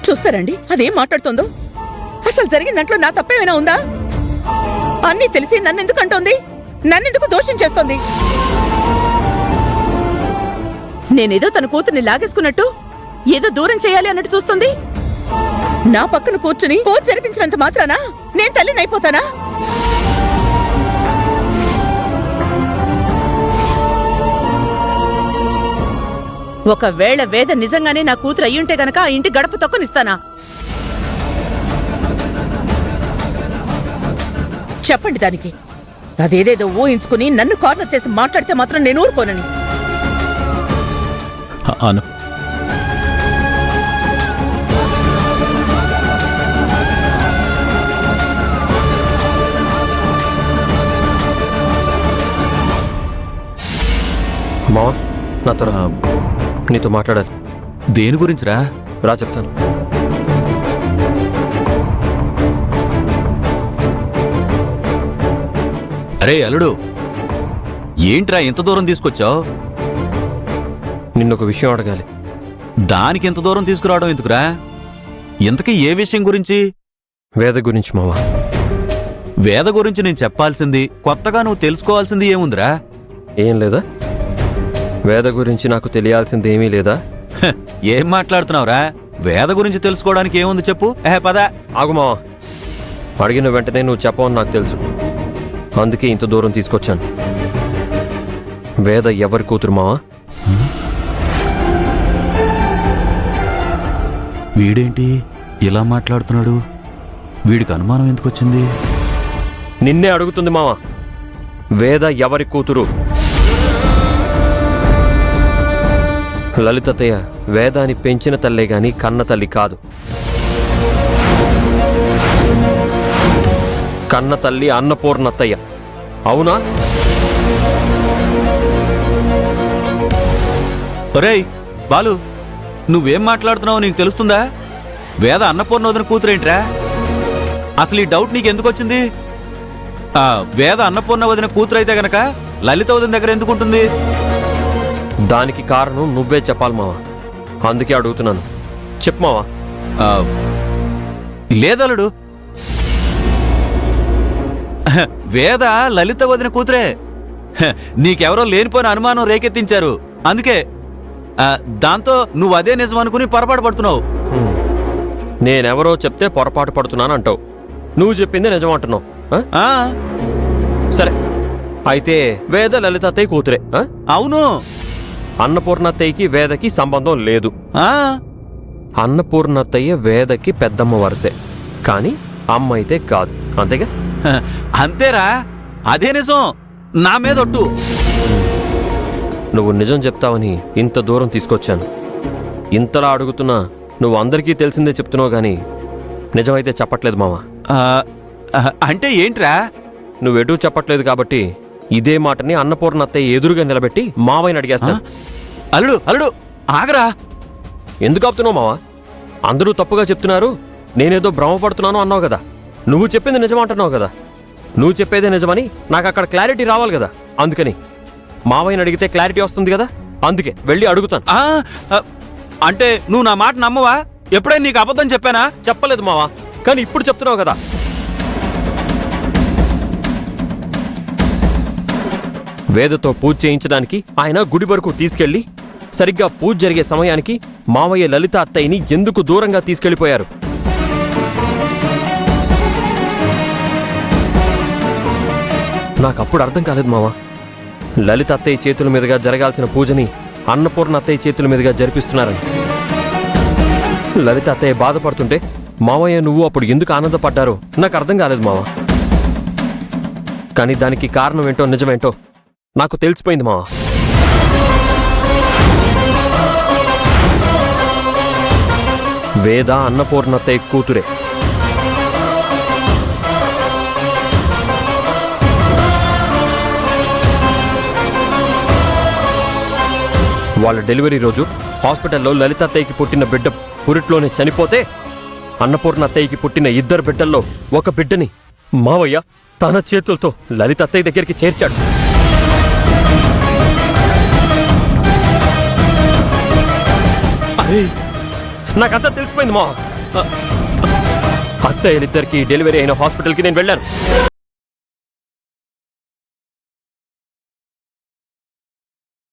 చూస్తారండి అదేం మాట్లాడుతుందో. అసలు జరిగిన దాంట్లో నా తప్పేమైనా ఉందా? అన్నీ తెలిసి నన్నెందుకు అంటోంది? నన్నెందుకు దోషం చేస్తోంది? నేనేదో తన కూతుర్ని లాగేసుకున్నట్టు ఏదో దూరం చేయాలి అన్నట్టు చూస్తుంది. నా పక్కన కూర్చుని పూజ జరిపించినంత మాత్రానా నేను తల్లినైపోతానా? ఒకవేళ వేద నిజంగానే నా కూతురు అయ్యుంటే గనక ఆ ఇంటి గడప తొక్కనిస్తానా? చెప్పండి దానికి. అదేదేదో ఊహించుకుని నన్ను కార్నర్ చేసి మాట్లాడితే మాత్రం నేను ఊరుకోనని. మావా, నాతో నీతో మాట్లాడాలి. దేని గురించిరా? రా చెప్తాను. అరే అల్లుడు, ఏంట్రా ఇంత దూరం తీసుకొచ్చావు? నిన్నొక విషయం అడగాలి. దానికి ఇంత దూరం తీసుకురావడం ఎందుకురా? ఇంతకీ ఏ విషయం గురించి? వేద గురించి మావా. వేద గురించి నేను చెప్పాల్సింది, కొత్తగా నువ్వు తెలుసుకోవాల్సింది ఏముందిరా? ఏం లేదా? వేద గురించి నాకు తెలియాల్సింది ఏమీ లేదా? ఏం మాట్లాడుతున్నావురా? వేద గురించి తెలుసుకోవడానికి ఏముంది చెప్పు. పద. ఆగు మావా, అడిగిన వెంటనే నువ్వు చెప్పవని నాకు తెలుసు. అందుకే ఇంత దూరం తీసుకొచ్చాను. వేద ఎవరి కూతురు మావా? వీడేంటి ఇలా మాట్లాడుతున్నాడు? వీడికి అనుమానం ఎందుకు వచ్చింది? నిన్నే అడుగుతుంది మావా. వేద ఎవరి కూతురు? లలితతయ్య వేదాన్ని పెంచిన తల్లే గాని కన్న తల్లి కాదు. కన్న తల్లి అన్నపూర్ణత్తయ్య. అవునా? ఒరేయ్ బాలు, నువ్వేం మాట్లాడుతున్నావు నీకు తెలుస్తుందా? వేద అన్నపూర్ణ వదిన కూతురేంట్రా? అసలు ఈ డౌట్ నీకెందుకు వచ్చింది? వేద అన్నపూర్ణ వదిన కూతురైతే గనక లలిత వదిన దగ్గర ఎందుకుంటుంది? దానికి కారణం నువ్వే చెప్పాలి మావా. అందుకే అడుగుతున్నాను. చెప్పు మావా. లేదలుడు, వేద లలిత వదిన కూతురే. నీకెవరో లేనిపోయిన అనుమానం రేకెత్తించారు. అందుకే దాంతో నువ్వు అదే నిజం అనుకుని పొరపాటు పడుతున్నావు. నేనెవరో చెప్తే పొరపాటు పడుతున్నాను అంటావు. నువ్వు చెప్పింది నిజం అంటున్నావు. సరే, అయితే వేద లలితత్తయ్య కూతురే. అవును. అన్నపూర్ణత్తయ్యకి వేదకి సంబంధం లేదు. అన్నపూర్ణత్తయ్య వేదకి పెద్దమ్మ వరసే, కానీ అమ్మ అయితే కాదు. అంతేగా? అంతేరా, అదే నిజం. నా మీద ఒట్టు. నువ్వు నిజం చెప్తావని ఇంత దూరం తీసుకొచ్చాను. ఇంతలా అడుగుతున్నా నువ్వు అందరికీ తెలిసిందే చెప్తున్నావు గాని నిజమైతే చెప్పట్లేదు మావా. అంటే ఏంట్రా? నువ్వెటూ చెప్పట్లేదు కాబట్టి ఇదే మాటని అన్నపూర్ణత్తయ్య ఎదురుగా నిలబెట్టి మావయ్యని అడిగేస్తా. అల్లుడు అల్లుడు ఆగరా. ఎందుకు ఆపుతున్నావు మావా? అందరూ తప్పుగా చెప్తున్నారు, నేనేదో భ్రమపడుతున్నాను అన్నావు కదా. నువ్వు చెప్పింది నిజమంటున్నావు కదా. నువ్వు చెప్పేదే నిజమని నాకు అక్కడ క్లారిటీ రావాలి కదా. అందుకని మావయ్యని అడిగితే క్లారిటీ వస్తుంది కదా. అందుకే వెళ్ళి అడుగుతాను. అంటే నువ్వు నా మాట నమ్మవా? ఎప్పుడైనా నీకు అబద్ధం చెప్పానా? చెప్పలేదు మావా, కానీ ఇప్పుడు చెప్తున్నావు కదా. వేదతో పూజ చేయించడానికి ఆయన గుడి వరకు తీసుకెళ్లి సరిగ్గా పూజ జరిగే సమయానికి మావయ్య లలిత అత్తయ్యని ఎందుకు దూరంగా తీసుకెళ్లిపోయారు? నాకప్పుడు అర్థం కాలేదు మావా. లలిత అత్తయ్య చేతుల మీదుగా జరగాల్సిన పూజని అన్నపూర్ణ అత్తయ్య చేతుల మీదుగా జరిపిస్తున్నారని. లలిత అత్తయ్య బాధపడుతుంటే మావయ్య నువ్వు అప్పుడు ఎందుకు ఆనందపడ్డారో నాకు అర్థం కాలేదు మావా. కానీ దానికి కారణం ఏంటో నిజమేంటో నాకు తెలిసిపోయింది మావా. వేద అన్నపూర్ణత్తయ్య కూతురే. వాళ్ళ డెలివరీ రోజు హాస్పిటల్లో లలిత అత్తయ్యకి పుట్టిన బిడ్డ పురిట్లోనే చనిపోతే అన్నపూర్ణ అత్తయ్యకి పుట్టిన 2 బిడ్డల్లో ఒక బిడ్డని మావయ్య తన చేతులతో లలిత అత్తయ్య దగ్గరికి చేర్చాడు. నాకంతా తెలిసిపోయింది మావ. అత్తయ్యలిద్దరికి డెలివరీ అయిన హాస్పిటల్కి నేను వెళ్ళాను.